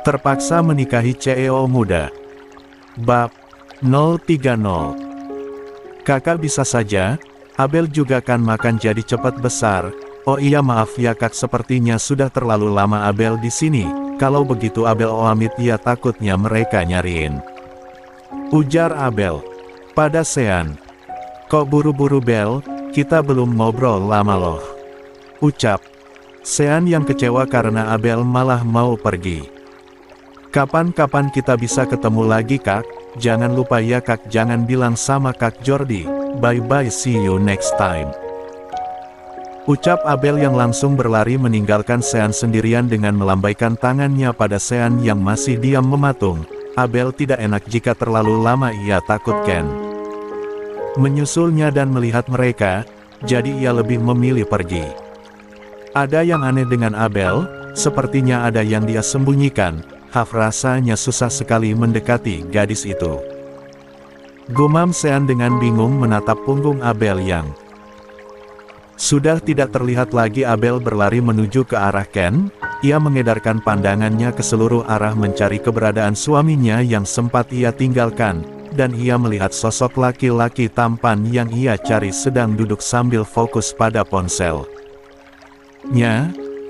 Terpaksa menikahi CEO muda. Bab 030. Kakak bisa saja, Abel juga kan makan jadi cepat besar. Oh iya maaf ya kak, sepertinya sudah terlalu lama Abel di sini. Kalau begitu Abel pamit ya, takutnya mereka nyariin. Ujar Abel pada Sean. Kok buru-buru Bel, kita belum ngobrol lama loh. Ucap Sean yang kecewa karena Abel malah mau pergi. Kapan-kapan kita bisa ketemu lagi kak, jangan lupa ya kak, jangan bilang sama kak Jordi, bye-bye see you next time. Ucap Abel yang langsung berlari meninggalkan Sean sendirian dengan melambaikan tangannya pada Sean yang masih diam mematung. Abel tidak enak jika terlalu lama, ia takut Ken menyusulnya dan melihat mereka, jadi ia lebih memilih pergi. Ada yang aneh dengan Abel, sepertinya ada yang dia sembunyikan. Rasanya susah sekali mendekati gadis itu. Gumam Sean dengan bingung menatap punggung Abel yang sudah tidak terlihat lagi. Abel berlari menuju ke arah Ken. Ia mengedarkan pandangannya ke seluruh arah mencari keberadaan suaminya yang sempat ia tinggalkan, dan ia melihat sosok laki-laki tampan yang ia cari sedang duduk sambil fokus pada ponselnya.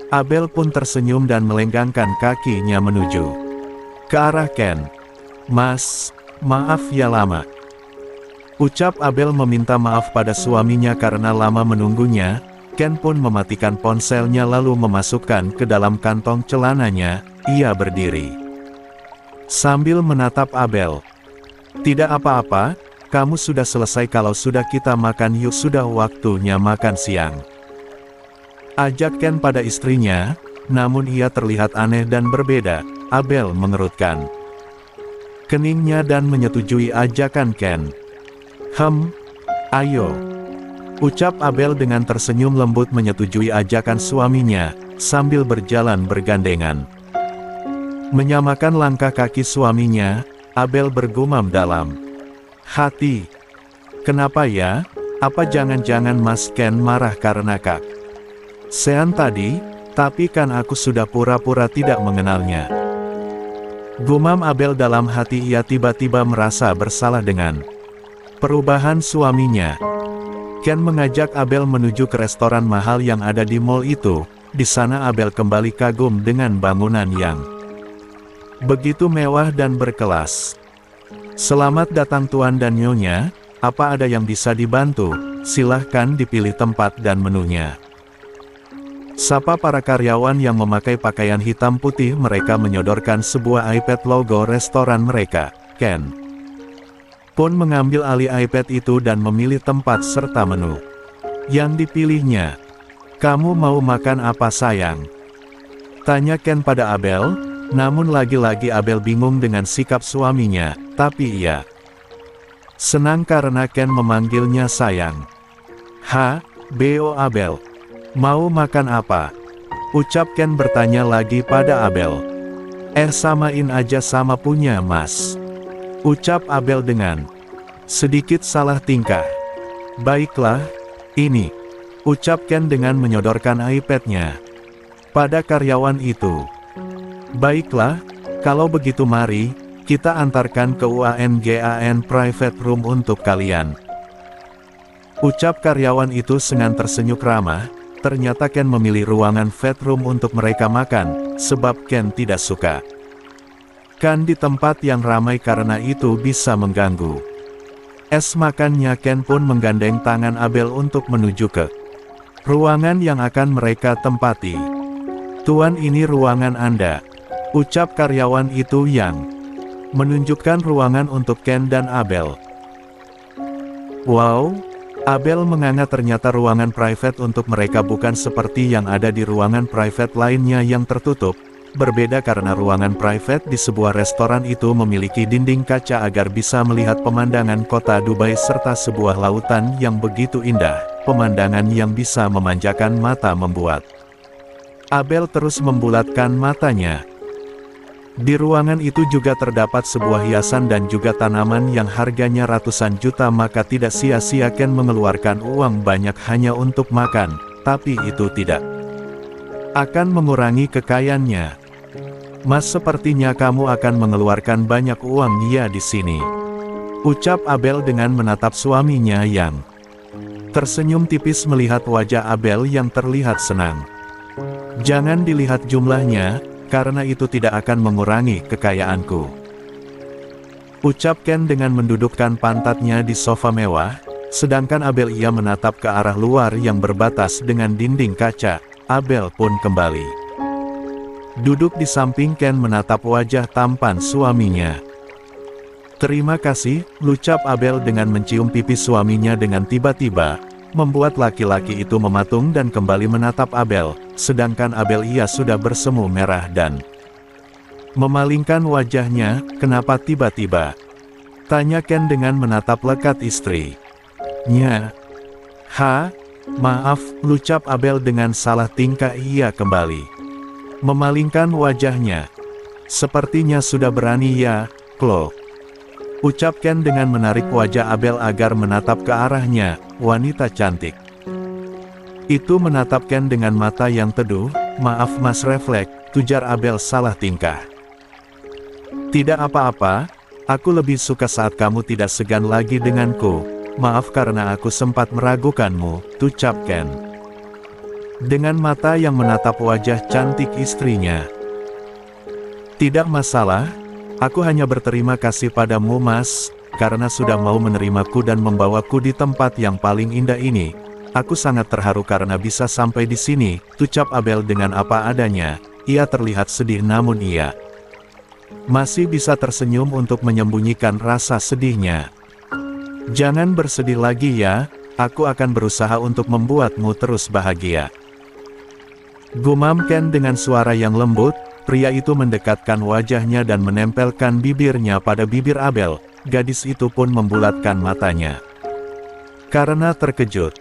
Abel pun tersenyum dan melenggangkan kakinya menuju ke arah Ken. Mas, maaf ya lama. Ucap Abel meminta maaf pada suaminya karena lama menunggunya. Ken pun mematikan ponselnya lalu memasukkan ke dalam kantong celananya. Ia berdiri sambil menatap Abel. Tidak apa-apa, kamu sudah selesai. Kalau sudah kita makan yuk, sudah waktunya makan siang. Ajak Ken pada istrinya, namun ia terlihat aneh dan berbeda. Abel mengerutkan keningnya dan menyetujui ajakan Ken. Ayo. Ucap Abel dengan tersenyum lembut menyetujui ajakan suaminya, sambil berjalan bergandengan. Menyamakan langkah kaki suaminya, Abel bergumam dalam hati. Kenapa ya? Apa jangan-jangan Mas Ken marah karena kak Sean tadi, tapi kan aku sudah pura-pura tidak mengenalnya. Gumam Abel dalam hati. Ia tiba-tiba merasa bersalah dengan perubahan suaminya. Ken mengajak Abel menuju ke restoran mahal yang ada di mall itu. Di sana Abel kembali kagum dengan bangunan yang begitu mewah dan berkelas. Selamat datang Tuan dan Nyonya, apa ada yang bisa dibantu? Silahkan dipilih tempat dan menunya. Sapa para karyawan yang memakai pakaian hitam putih. Mereka menyodorkan sebuah iPad logo restoran mereka. Ken pun mengambil alih iPad itu dan memilih tempat serta menu yang dipilihnya. Kamu mau makan apa sayang? Tanya Ken pada Abel, namun lagi-lagi Abel bingung dengan sikap suaminya, tapi ia senang karena Ken memanggilnya sayang. Bo Abel. Mau makan apa? Ucap Ken bertanya lagi pada Abel. Samain aja sama punya mas. Ucap Abel dengan sedikit salah tingkah. Baiklah, ini. Ucap Ken dengan menyodorkan iPad-nya pada karyawan itu. Baiklah, kalau begitu mari, kita antarkan ke UANGAN private room untuk kalian. Ucap karyawan itu dengan tersenyum ramah. Ternyata Ken memilih ruangan fat room untuk mereka makan, sebab Ken tidak suka kan di tempat yang ramai karena itu bisa mengganggu. Makannya Ken pun menggandeng tangan Abel untuk menuju ke ruangan yang akan mereka tempati. Tuan, ini ruangan Anda. Ucap karyawan itu yang menunjukkan ruangan untuk Ken dan Abel. Wow. Abel menganga, ternyata ruangan private untuk mereka bukan seperti yang ada di ruangan private lainnya yang tertutup. Berbeda karena ruangan private di sebuah restoran itu memiliki dinding kaca agar bisa melihat pemandangan kota Dubai serta sebuah lautan yang begitu indah. Pemandangan yang bisa memanjakan mata membuat Abel terus membulatkan matanya. Di ruangan itu juga terdapat sebuah hiasan dan juga tanaman yang harganya ratusan juta, maka tidak sia-sia Ken mengeluarkan uang banyak hanya untuk makan, tapi itu tidak akan mengurangi kekayaannya. Mas, sepertinya kamu akan mengeluarkan banyak uang ya di sini, ucap Abel dengan menatap suaminya yang tersenyum tipis melihat wajah Abel yang terlihat senang. Jangan dilihat jumlahnya, karena itu tidak akan mengurangi kekayaanku, ucap Ken dengan mendudukkan pantatnya di sofa mewah, sedangkan Abel ia menatap ke arah luar yang berbatas dengan dinding kaca. Abel pun kembali duduk di samping Ken menatap wajah tampan suaminya. Terima kasih, ucap Abel dengan mencium pipi suaminya dengan tiba-tiba, membuat laki-laki itu mematung dan kembali menatap Abel, sedangkan Abel ia sudah bersemu merah dan memalingkan wajahnya. Kenapa tiba-tiba? Tanya Ken dengan menatap lekat istrinya. Maaf, ucap Abel dengan salah tingkah. Ia kembali memalingkan wajahnya. Sepertinya sudah berani ya, Chloe, ucap Ken dengan menarik wajah Abel agar menatap ke arahnya. Wanita cantik itu menatap Ken dengan mata yang teduh. Maaf Mas, refleks, tujar Abel salah tingkah. Tidak apa-apa, aku lebih suka saat kamu tidak segan lagi denganku. Maaf karena aku sempat meragukanmu, ucap Ken dengan mata yang menatap wajah cantik istrinya. Tidak masalah, aku hanya berterima kasih padamu Mas, karena sudah mau menerimaku dan membawaku di tempat yang paling indah ini. Aku sangat terharu karena bisa sampai di sini, ucap Abel dengan apa adanya. Ia terlihat sedih namun ia masih bisa tersenyum untuk menyembunyikan rasa sedihnya. Jangan bersedih lagi ya, aku akan berusaha untuk membuatmu terus bahagia, gumam Ken dengan suara yang lembut. Pria itu mendekatkan wajahnya dan menempelkan bibirnya pada bibir Abel. Gadis itu pun membulatkan matanya karena terkejut.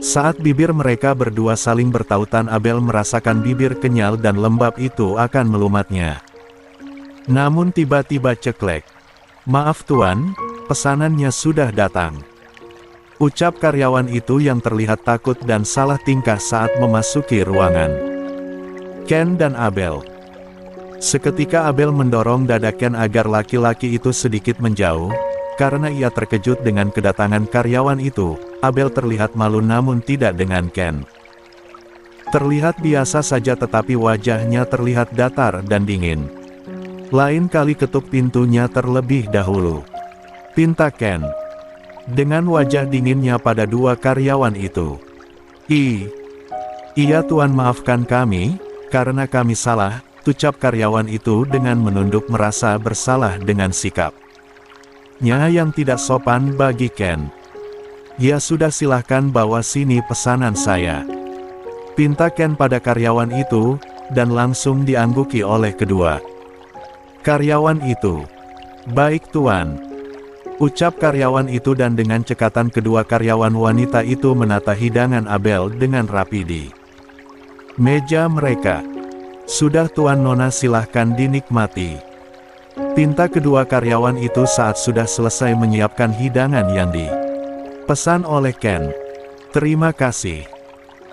Saat bibir mereka berdua saling bertautan, Abel merasakan bibir kenyal dan lembab itu akan melumatnya. Namun tiba-tiba ceklek. Maaf Tuan, pesanannya sudah datang, ucap karyawan itu yang terlihat takut dan salah tingkah saat memasuki ruangan Ken dan Abel. Seketika Abel mendorong dada Ken agar laki-laki itu sedikit menjauh, karena ia terkejut dengan kedatangan karyawan itu. Abel terlihat malu namun tidak dengan Ken. Terlihat biasa saja tetapi wajahnya terlihat datar dan dingin. Lain kali ketuk pintunya terlebih dahulu, pinta Ken dengan wajah dinginnya pada dua karyawan itu. Iya Tuan, maafkan kami, karena kami salah, ucap karyawan itu dengan menunduk merasa bersalah dengan sikapnya yang tidak sopan bagi Ken. Ya sudah, silahkan bawa sini pesanan saya, pinta Ken pada karyawan itu, dan langsung diangguki oleh kedua karyawan itu. Baik Tuan, ucap karyawan itu dan dengan cekatan kedua karyawan wanita itu menata hidangan Abel dengan rapi di meja mereka. Sudah Tuan Nona, silahkan dinikmati, pinta kedua karyawan itu saat sudah selesai menyiapkan hidangan yang dipesan oleh Ken. Terima kasih,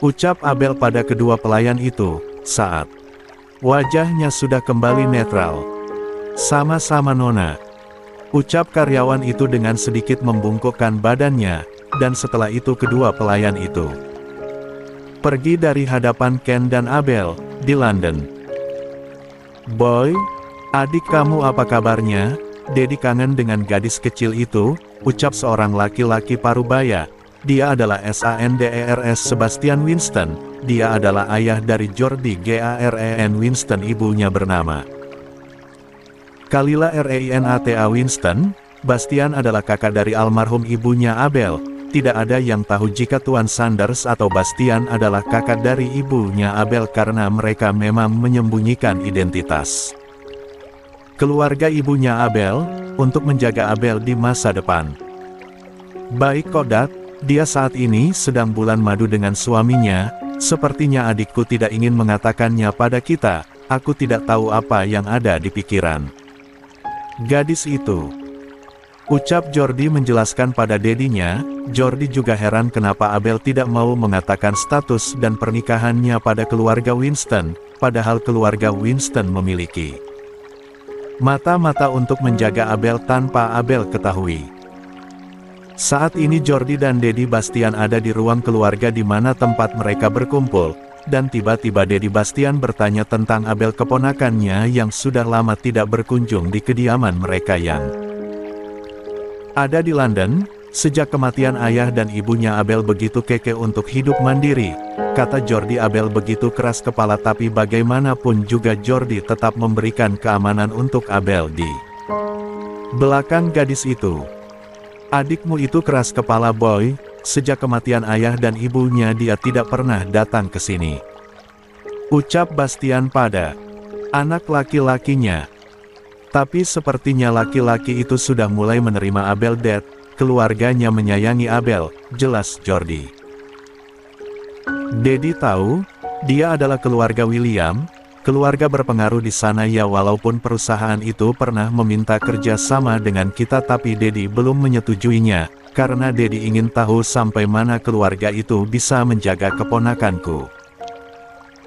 ucap Abel pada kedua pelayan itu, saat wajahnya sudah kembali netral. Sama-sama Nona, ucap karyawan itu dengan sedikit membungkukkan badannya, dan setelah itu kedua pelayan itu pergi dari hadapan Ken dan Abel di London. Boy, adik kamu apa kabarnya? Dedi kangen dengan gadis kecil itu, ucap seorang laki-laki parubaya. Dia adalah Sanders Sebastian Winston. Dia adalah ayah dari Jordi Garen Winston, ibunya bernama Kalila Renata Winston. Bastian adalah kakak dari almarhum ibunya Abel. Tidak ada yang tahu jika Tuan Sanders atau Bastian adalah kakak dari ibunya Abel karena mereka memang menyembunyikan identitas keluarga ibunya Abel, untuk menjaga Abel di masa depan. Baik Kodat, dia saat ini sedang bulan madu dengan suaminya. Sepertinya adikku tidak ingin mengatakannya pada kita. Aku tidak tahu apa yang ada di pikiran gadis itu. Ucap Jordi menjelaskan pada dedinya. Jordi juga heran kenapa Abel tidak mau mengatakan status dan pernikahannya pada keluarga Winston, padahal keluarga Winston memiliki mata-mata untuk menjaga Abel tanpa Abel ketahui. Saat ini Jordi dan Dedi Bastian ada di ruang keluarga di mana tempat mereka berkumpul, dan tiba-tiba Dedi Bastian bertanya tentang Abel keponakannya yang sudah lama tidak berkunjung di kediaman mereka yang ada di London. Sejak kematian ayah dan ibunya Abel begitu keke untuk hidup mandiri, kata Jordi. Abel begitu keras kepala, tapi bagaimanapun juga Jordi tetap memberikan keamanan untuk Abel di belakang gadis itu. Adikmu itu keras kepala boy, sejak kematian ayah dan ibunya dia tidak pernah datang ke sini, ucap Bastian pada anak laki-lakinya. Tapi sepertinya laki-laki itu sudah mulai menerima Abel. Keluarganya menyayangi Abel, jelas Jordi. Dedi tahu, dia adalah keluarga William, keluarga berpengaruh di sana ya, walaupun perusahaan itu pernah meminta kerja sama dengan kita, tapi Dedi belum menyetujuinya, karena Dedi ingin tahu sampai mana keluarga itu bisa menjaga keponakanku,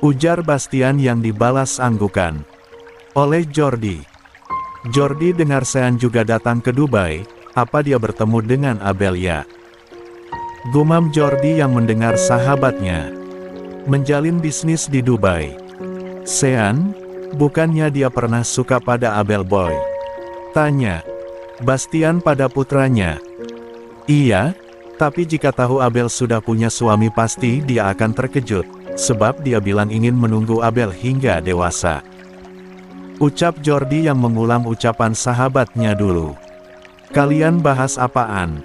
ujar Bastian yang dibalas anggukan oleh Jordi. Jordi dengar Sean juga datang ke Dubai. Apa dia bertemu dengan Abel ya? Gumam Jordi yang mendengar sahabatnya menjalin bisnis di Dubai. Sean, bukannya dia pernah suka pada Abel boy? Tanya Bastian pada putranya. Iya, tapi jika tahu Abel sudah punya suami pasti dia akan terkejut, sebab dia bilang ingin menunggu Abel hingga dewasa, ucap Jordi yang mengulang ucapan sahabatnya dulu. Kalian bahas apaan?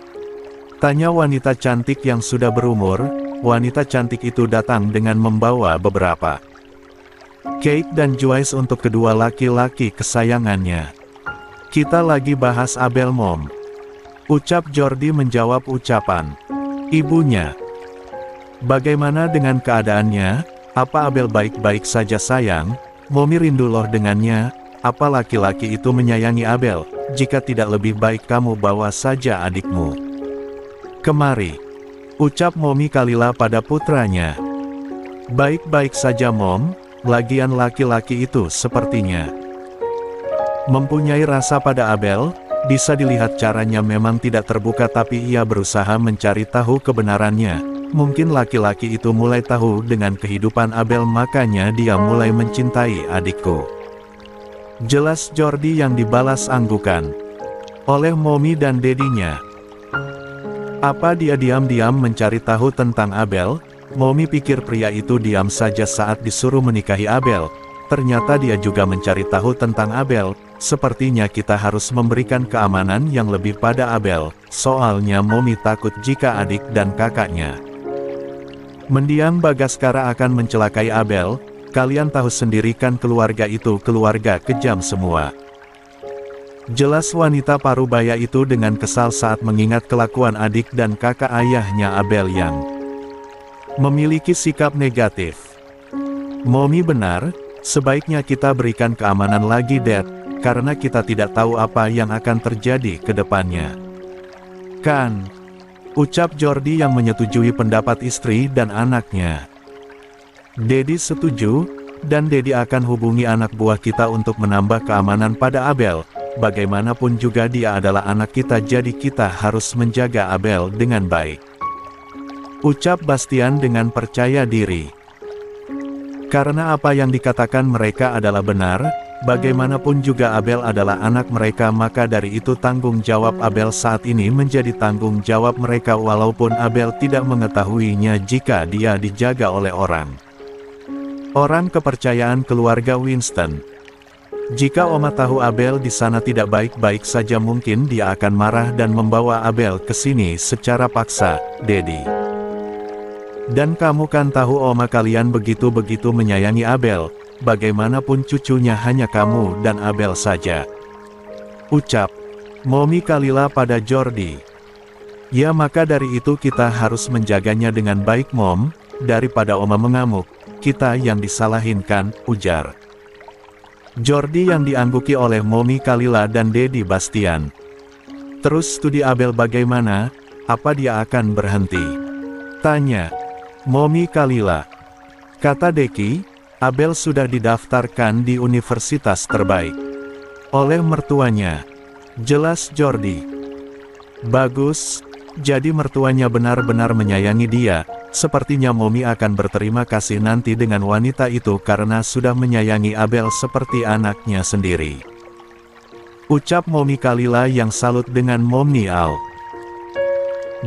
Tanya wanita cantik yang sudah berumur. Wanita cantik itu datang dengan membawa beberapa cake dan juice untuk kedua laki-laki kesayangannya. Kita lagi bahas Abel mom, ucap Jordi menjawab ucapan ibunya. Bagaimana dengan keadaannya? Apa Abel baik-baik saja sayang? Momi rindu loh dengannya. Apa laki-laki itu menyayangi Abel? Jika tidak, lebih baik kamu bawa saja adikmu kemari, ucap Momi Kalila pada putranya. Baik-baik saja mom, lagian laki-laki itu sepertinya mempunyai rasa pada Abel. Bisa dilihat caranya memang tidak terbuka, tapi ia berusaha mencari tahu kebenarannya. Mungkin laki-laki itu mulai tahu dengan kehidupan Abel, makanya dia mulai mencintai adikku, jelas Jordi yang dibalas anggukan oleh Momi dan dedinya. Apa dia diam-diam mencari tahu tentang Abel? Momi pikir pria itu diam saja saat disuruh menikahi Abel. Ternyata dia juga mencari tahu tentang Abel. Sepertinya kita harus memberikan keamanan yang lebih pada Abel, soalnya Momi takut jika adik dan kakaknya mendiang Bagaskara akan mencelakai Abel. Kalian tahu sendiri kan keluarga itu keluarga kejam semua, jelas wanita parubaya itu dengan kesal saat mengingat kelakuan adik dan kakak ayahnya Abel yang memiliki sikap negatif. Momi benar, sebaiknya kita berikan keamanan lagi Dad, karena kita tidak tahu apa yang akan terjadi ke depannya. Kan? Ucap Jordi yang menyetujui pendapat istri dan anaknya. Dedi setuju, dan Dedi akan hubungi anak buah kita untuk menambah keamanan pada Abel. Bagaimanapun juga dia adalah anak kita, jadi kita harus menjaga Abel dengan baik, ucap Bastian dengan percaya diri. Karena apa yang dikatakan mereka adalah benar, bagaimanapun juga Abel adalah anak mereka, maka dari itu tanggung jawab Abel saat ini menjadi tanggung jawab mereka, walaupun Abel tidak mengetahuinya jika dia dijaga oleh orang kepercayaan keluarga Winston. Jika Oma tahu Abel di sana tidak baik-baik saja, mungkin dia akan marah dan membawa Abel ke sini secara paksa, Dedi. Dan kamu kan tahu Oma kalian begitu-begitu menyayangi Abel, bagaimanapun cucunya hanya kamu dan Abel saja, ucap Momi Kalila pada Jordi. Ya, maka dari itu kita harus menjaganya dengan baik Mom, daripada Oma mengamuk, kita yang disalahin kan, ujar Jordi yang diangguki oleh Momi Kalila dan Dedi Bastian. Terus studi Abel bagaimana? Apa dia akan berhenti? Tanya Momi Kalila. Kata Deki, Abel sudah didaftarkan di universitas terbaik oleh mertuanya. Jelas Jordi. Bagus, jadi mertuanya benar-benar menyayangi dia. Sepertinya Momi akan berterima kasih nanti dengan wanita itu karena sudah menyayangi Abel seperti anaknya sendiri. Ucap Momi Kalila yang salut dengan Momi Al.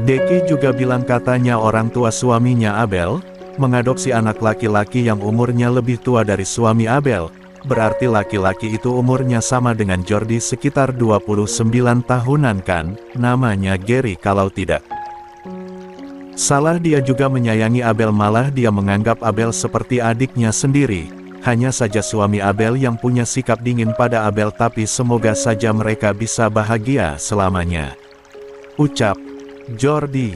Deki juga bilang katanya orang tua suaminya Abel mengadopsi anak laki-laki yang umurnya lebih tua dari suami Abel. Berarti laki-laki itu umurnya sama dengan Jordi sekitar 29 tahunan kan, namanya Gary kalau tidak salah. Dia juga menyayangi Abel, malah dia menganggap Abel seperti adiknya sendiri. Hanya saja suami Abel yang punya sikap dingin pada Abel, tapi semoga saja mereka bisa bahagia selamanya. Ucap Jordi.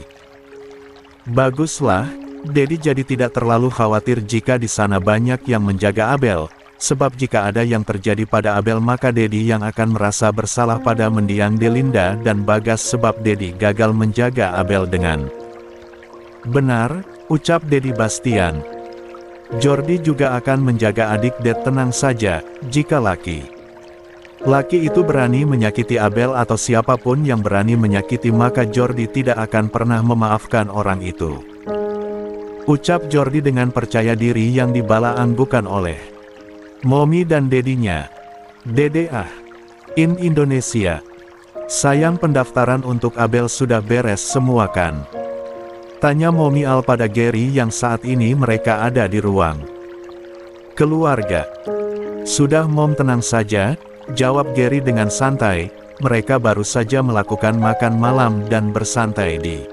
Baguslah, Dedi jadi tidak terlalu khawatir jika di sana banyak yang menjaga Abel. Sebab jika ada yang terjadi pada Abel maka Dedi yang akan merasa bersalah pada mendiang Delinda dan Bagas sebab Dedi gagal menjaga Abel dengan benar, ucap Dedi Bastian. Jordi juga akan menjaga adik Det, tenang saja, jika laki itu berani menyakiti Abel atau siapapun yang berani menyakiti maka Jordi tidak akan pernah memaafkan orang itu. Ucap Jordi dengan percaya diri yang dibalaanggukan oleh Momi dan Dedinya. Dede in Indonesia. Sayang pendaftaran untuk Abel sudah beres semua kan? Tanya Momi Al pada Gary yang saat ini mereka ada di ruang keluarga. Sudah Mom, tenang saja, jawab Gary dengan santai, mereka baru saja melakukan makan malam dan bersantai di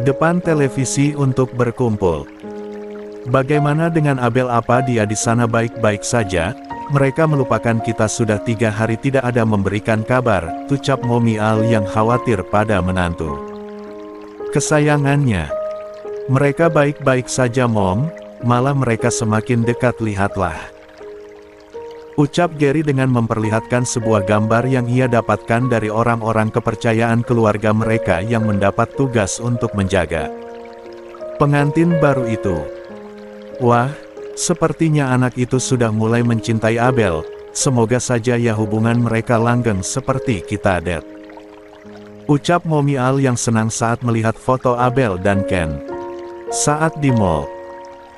depan televisi untuk berkumpul. Bagaimana dengan Abel, apa dia di sana baik-baik saja? Mereka melupakan kita sudah 3 hari tidak ada memberikan kabar, ucap Momi Al yang khawatir pada menantu kesayangannya. Mereka baik-baik saja Mom, malah mereka semakin dekat, lihatlah. Ucap Gary dengan memperlihatkan sebuah gambar yang ia dapatkan dari orang-orang kepercayaan keluarga mereka yang mendapat tugas untuk menjaga pengantin baru itu. Wah, sepertinya anak itu sudah mulai mencintai Abel, semoga saja ya hubungan mereka langgeng seperti kita Det. Ucap Momi Al yang senang saat melihat foto Abel dan Ken saat di mall.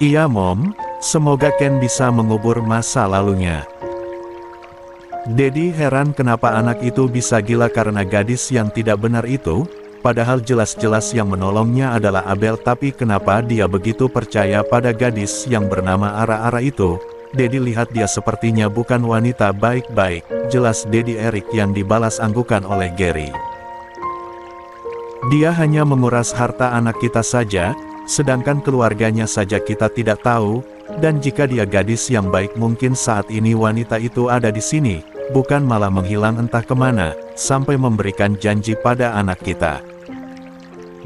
Iya Mom, semoga Ken bisa mengubur masa lalunya. Dedi heran kenapa anak itu bisa gila karena gadis yang tidak benar itu, padahal jelas-jelas yang menolongnya adalah Abel, tapi kenapa dia begitu percaya pada gadis yang bernama Ara-Ara itu? Dedi lihat dia sepertinya bukan wanita baik-baik, jelas Dedi Erik yang dibalas anggukan oleh Gary. Dia hanya menguras harta anak kita saja, sedangkan keluarganya saja kita tidak tahu, dan jika dia gadis yang baik mungkin saat ini wanita itu ada di sini, bukan malah menghilang entah kemana, sampai memberikan janji pada anak kita.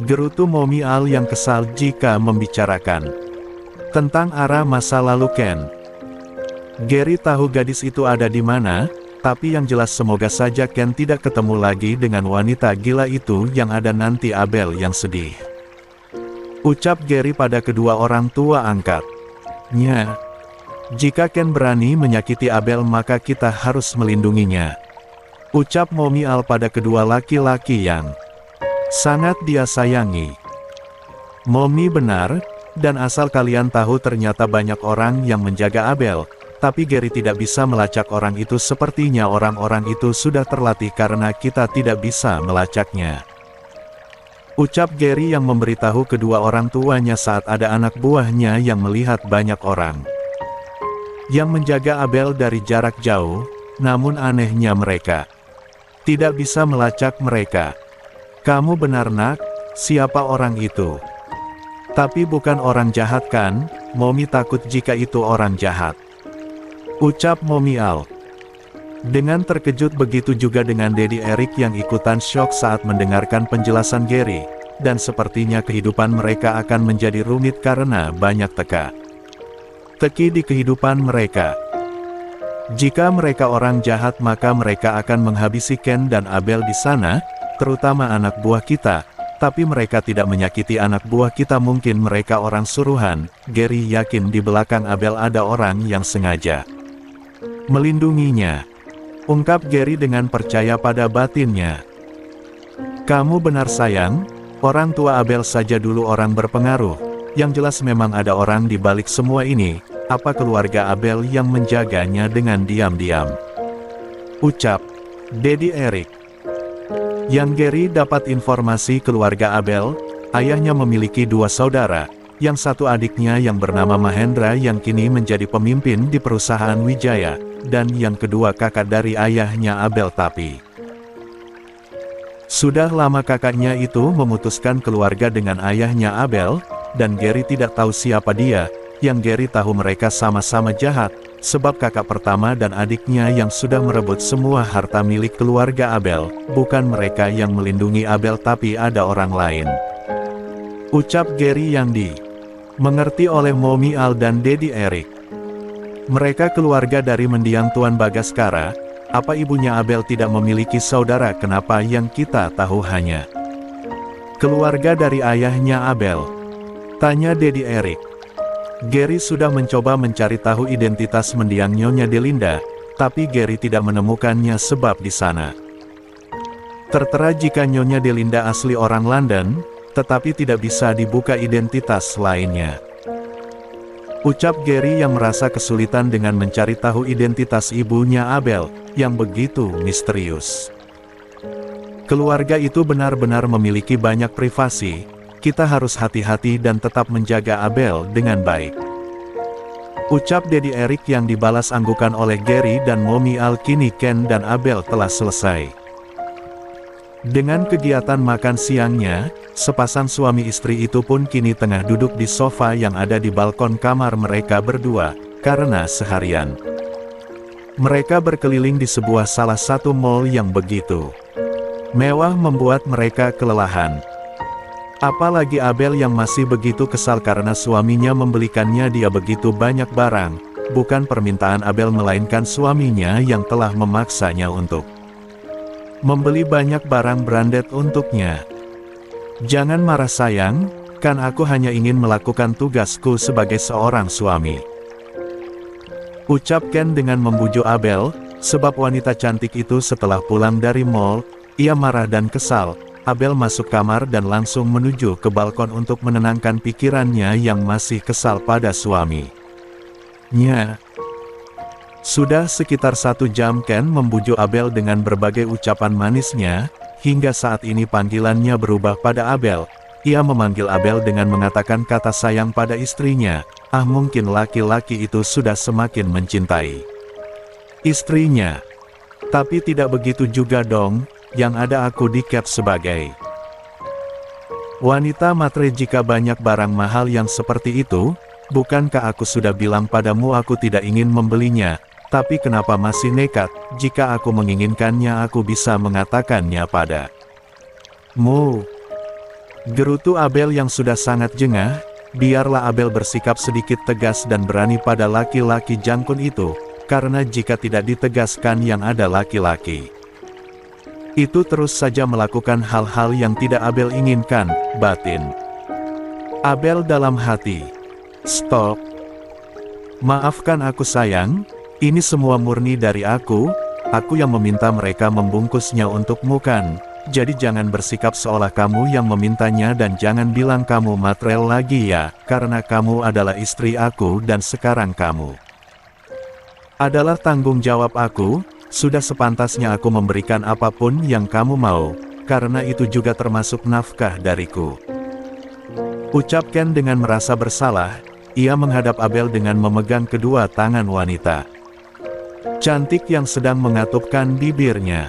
Gerutu Momi Al yang kesal jika membicarakan tentang arah masa lalu Ken. Gary tahu gadis itu ada di mana, tapi yang jelas semoga saja Ken tidak ketemu lagi dengan wanita gila itu yang ada nanti Abel yang sedih. Ucap Gary pada kedua orang tua angkatnya. Jika Ken berani menyakiti Abel maka kita harus melindunginya. Ucap Momi Al pada kedua laki-laki yang sangat dia sayangi. Momi benar, dan asal kalian tahu ternyata banyak orang yang menjaga Abel, tapi Gary tidak bisa melacak orang itu, sepertinya orang-orang itu sudah terlatih karena kita tidak bisa melacaknya. Ucap Gary yang memberitahu kedua orang tuanya saat ada anak buahnya yang melihat banyak orang yang menjaga Abel dari jarak jauh, namun anehnya mereka tidak bisa melacak mereka. Kamu benar Nak, siapa orang itu? Tapi bukan orang jahat kan? Momi takut jika itu orang jahat. Ucap Momi Al. Dengan terkejut, begitu juga dengan Dedi Erik yang ikutan syok saat mendengarkan penjelasan Gary, dan sepertinya kehidupan mereka akan menjadi rumit karena banyak teka-teki di kehidupan mereka. Jika mereka orang jahat maka mereka akan menghabisi Ken dan Abel di sana, terutama anak buah kita. Tapi mereka tidak menyakiti anak buah kita, mungkin mereka orang suruhan. Gary yakin di belakang Abel ada orang yang sengaja melindunginya. Ungkap Gary dengan percaya pada batinnya. Kamu benar sayang, orang tua Abel saja dulu orang berpengaruh. Yang jelas memang ada orang di balik semua ini. Apa keluarga Abel yang menjaganya dengan diam-diam? Ucap Daddy Eric. Yang Gary dapat informasi keluarga Abel, ayahnya memiliki 2 saudara, yang satu adiknya yang bernama Mahendra yang kini menjadi pemimpin di perusahaan Wijaya, dan yang kedua kakak dari ayahnya Abel tapi sudah lama kakaknya itu memutuskan keluarga dengan ayahnya Abel, dan Gary tidak tahu siapa dia. Yang Gary tahu mereka sama-sama jahat, sebab kakak pertama dan adiknya yang sudah merebut semua harta milik keluarga Abel. Bukan mereka yang melindungi Abel tapi ada orang lain. Ucap Gary yang dimengerti oleh Mommy Al dan Daddy Eric. Mereka keluarga dari mendiang Tuan Bagaskara. Apa ibunya Abel tidak memiliki saudara? Kenapa yang kita tahu hanya keluarga dari ayahnya Abel? Tanya Daddy Eric. Gary sudah mencoba mencari tahu identitas mendiang Nyonya Delinda, tapi Gary tidak menemukannya sebab di sana tertera jika Nyonya Delinda asli orang London, tetapi tidak bisa dibuka identitas lainnya. Ucap Gary yang merasa kesulitan dengan mencari tahu identitas ibunya Abel, yang begitu misterius. Keluarga itu benar-benar memiliki banyak privasi. Kita harus hati-hati dan tetap menjaga Abel dengan baik. Ucap Daddy Eric yang dibalas anggukan oleh Gary dan Mommy Al. Kini Ken dan Abel telah selesai dengan kegiatan makan siangnya. Sepasang suami istri itu pun kini tengah duduk di sofa yang ada di balkon kamar mereka berdua, karena seharian mereka berkeliling di salah satu mall yang begitu mewah membuat mereka kelelahan. Apalagi Abel yang masih begitu kesal karena suaminya membelikannya dia begitu banyak barang. Bukan permintaan Abel melainkan suaminya yang telah memaksanya untuk membeli banyak barang branded untuknya. Jangan marah sayang, kan aku hanya ingin melakukan tugasku sebagai seorang suami. Ucap Ken dengan membujuk Abel, sebab wanita cantik itu setelah pulang dari mall, ia marah dan kesal. Abel masuk kamar dan langsung menuju ke balkon untuk menenangkan pikirannya yang masih kesal pada suaminya. Sudah sekitar 1 jam Ken membujuk Abel dengan berbagai ucapan manisnya, hingga saat ini panggilannya berubah pada Abel. Ia memanggil Abel dengan mengatakan kata sayang pada istrinya. Mungkin laki-laki itu sudah semakin mencintai istrinya. Tapi tidak begitu juga dong. Yang ada aku di-cap sebagai wanita matre. Jika banyak barang mahal yang seperti itu, bukankah aku sudah bilang padamu aku tidak ingin membelinya? Tapi kenapa masih nekat? Jika aku menginginkannya aku bisa mengatakannya padamu. Gerutu Abel yang sudah sangat jengah. Biarlah Abel bersikap sedikit tegas dan berani pada laki-laki jangkun itu, karena jika tidak ditegaskan yang ada laki-laki itu terus saja melakukan hal-hal yang tidak Abel inginkan. Batin Abel dalam hati, stop. Maafkan aku sayang, ini semua murni dari aku yang meminta mereka membungkusnya untukmu kan. Jadi jangan bersikap seolah kamu yang memintanya dan jangan bilang kamu material lagi ya, karena kamu adalah istri aku dan sekarang kamu adalah tanggung jawab aku. Sudah sepantasnya aku memberikan apapun yang kamu mau, karena itu juga termasuk nafkah dariku. Ucap Ken dengan merasa bersalah. Ia menghadap Abel dengan memegang kedua tangan wanita cantik yang sedang mengatupkan bibirnya.